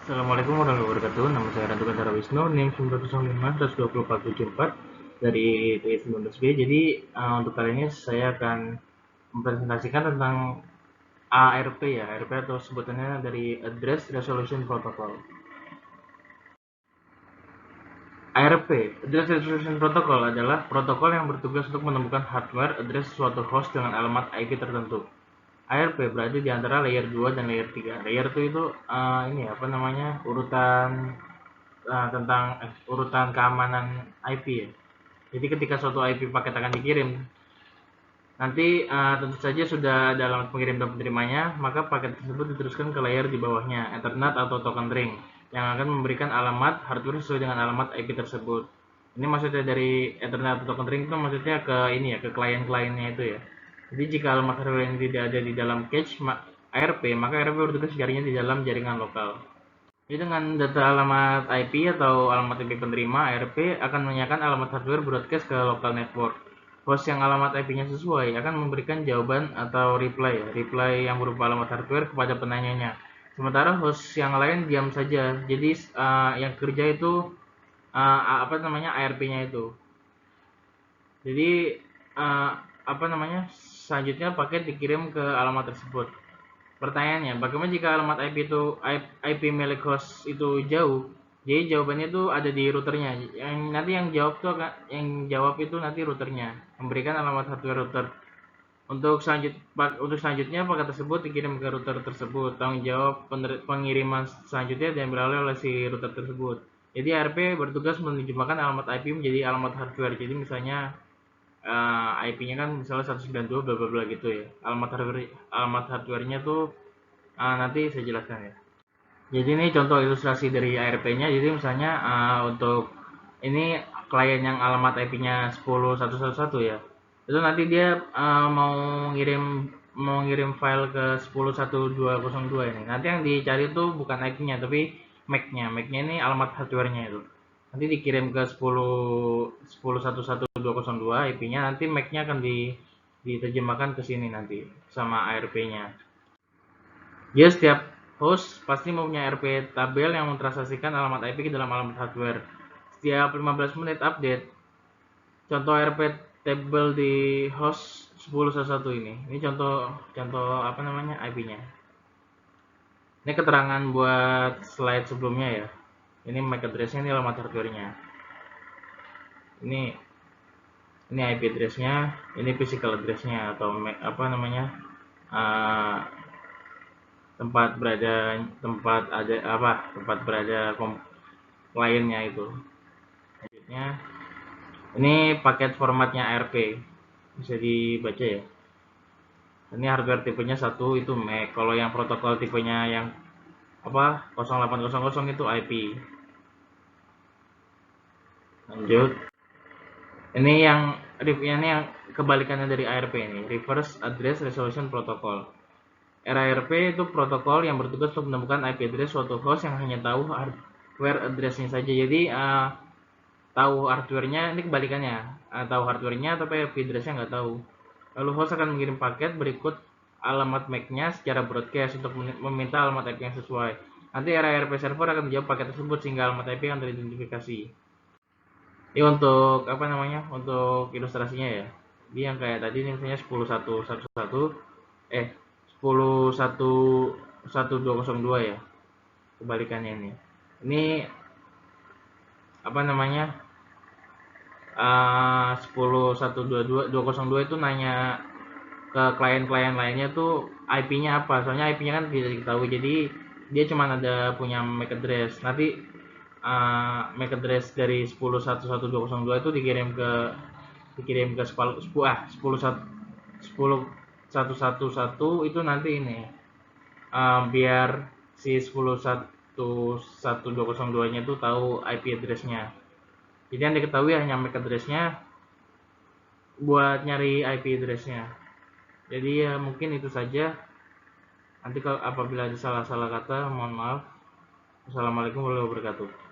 Assalamualaikum warahmatullahi wabarakatuh. Nama saya Rantu Kantara Wisnu, NIM 905-12474 dari TI 19B. Jadi untuk kali ini saya akan mempresentasikan tentang ARP ya, ARP atau sebutannya dari Address Resolution Protocol. ARP, Address Resolution Protocol adalah protokol yang bertugas untuk menemukan hardware address suatu host dengan alamat IP tertentu. ARP berada di antara layer 2 dan layer 3. Layer 2 itu ini apa namanya? Urutan keamanan IP ya. Jadi ketika suatu IP paket akan dikirim, nanti tentu saja sudah ada alamat pengirim dan penerimanya, maka paket tersebut diteruskan ke layer di bawahnya, Ethernet atau token ring, yang akan memberikan alamat hardware sesuai dengan alamat IP tersebut. Ini maksudnya dari Ethernet atau token ring itu maksudnya ke ini ya, ke klien-kliennya itu ya. Jadi jika alamat hardware yang tidak ada di dalam cache ARP, maka ARP bertugas mencarinya di dalam jaringan lokal. Jadi dengan data alamat IP atau alamat IP penerima, ARP akan menanyakan alamat hardware broadcast ke local network. Host yang alamat IP-nya sesuai akan memberikan jawaban atau reply yang berupa alamat hardware kepada penanyanya. Sementara host yang lain diam saja. Jadi yang kerja itu ARP-nya itu. Jadi uh, selanjutnya paket dikirim ke alamat tersebut. Pertanyaannya, bagaimana jika alamat IP milik host itu jauh? Jadi jawabannya itu ada di routernya. Yang jawab itu nanti routernya, memberikan alamat hardware router. Untuk selanjutnya paket tersebut dikirim ke router tersebut. Tanggung jawab pengiriman selanjutnya diambil alih oleh si router tersebut. Jadi ARP bertugas menerjemahkan alamat IP menjadi alamat hardware. Jadi misalnya IP-nya kan misalnya 192 bla bla bla gitu ya. Alamat hardware-nya tuh nanti saya jelaskan ya. Jadi ini contoh ilustrasi dari ARP-nya. Jadi misalnya untuk ini klien yang alamat IP-nya 10111 ya. Itu nanti dia mau ngirim file ke 101202 ini. Nanti yang dicari itu bukan IP-nya tapi MAC-nya. MAC-nya ini alamat hardware-nya itu. Nanti dikirim ke 10.11202 IP-nya, nanti MAC-nya akan diterjemahkan ke sini nanti sama ARP-nya. Dia setiap host pasti mempunyai ARP tabel yang mentransaksikan alamat IP ke dalam alamat hardware. Setiap 15 menit update. Contoh ARP tabel di host 10.1 ini. Ini contoh IP-nya. Ini keterangan buat slide sebelumnya ya. Ini MAC address-nya, ini alamat hardware-nya. Ini IP address-nya, ini physical address-nya atau tempat berada kliennya itu. Selanjutnya ini paket formatnya ARP, bisa dibaca ya. Ini hardware tipenya 1 itu MAC. Kalau yang protokol tipenya yang 0800 itu IP. Lanjut. Ini yang kebalikannya dari ARP ini, Reverse Address Resolution Protocol. RARP itu protokol yang bertugas untuk menemukan IP address suatu host yang hanya tahu hardware address-nya saja. Jadi tahu hardware-nya, ini kebalikannya. Tahu hardware-nya tapi IP address-nya nggak tahu. Lalu host akan mengirim paket berikut alamat MAC-nya secara broadcast untuk meminta alamat IP yang sesuai. Nanti RARP server akan menjawab paket tersebut sehingga alamat IP akan teridentifikasi. Ini untuk untuk ilustrasinya ya. Ini yang kayak tadi ini misalnya 10.1202 ya. Kebalikannya ini. Ini 10.122.202 itu nanya ke klien-klien lainnya tuh IP-nya apa. Soalnya IP-nya kan tidak diketahui. Jadi dia cuma ada punya MAC address. Nanti MAC address dari 10.11202 itu dikirim ke 10.111 itu nanti ini biar si 10.11202 nya itu tahu IP address-nya. Jadi yang diketahui hanya MAC address-nya buat nyari IP address-nya. Jadi ya mungkin itu saja. Nanti kalau apabila ada salah-salah kata mohon maaf. Wassalamualaikum warahmatullahi wabarakatuh.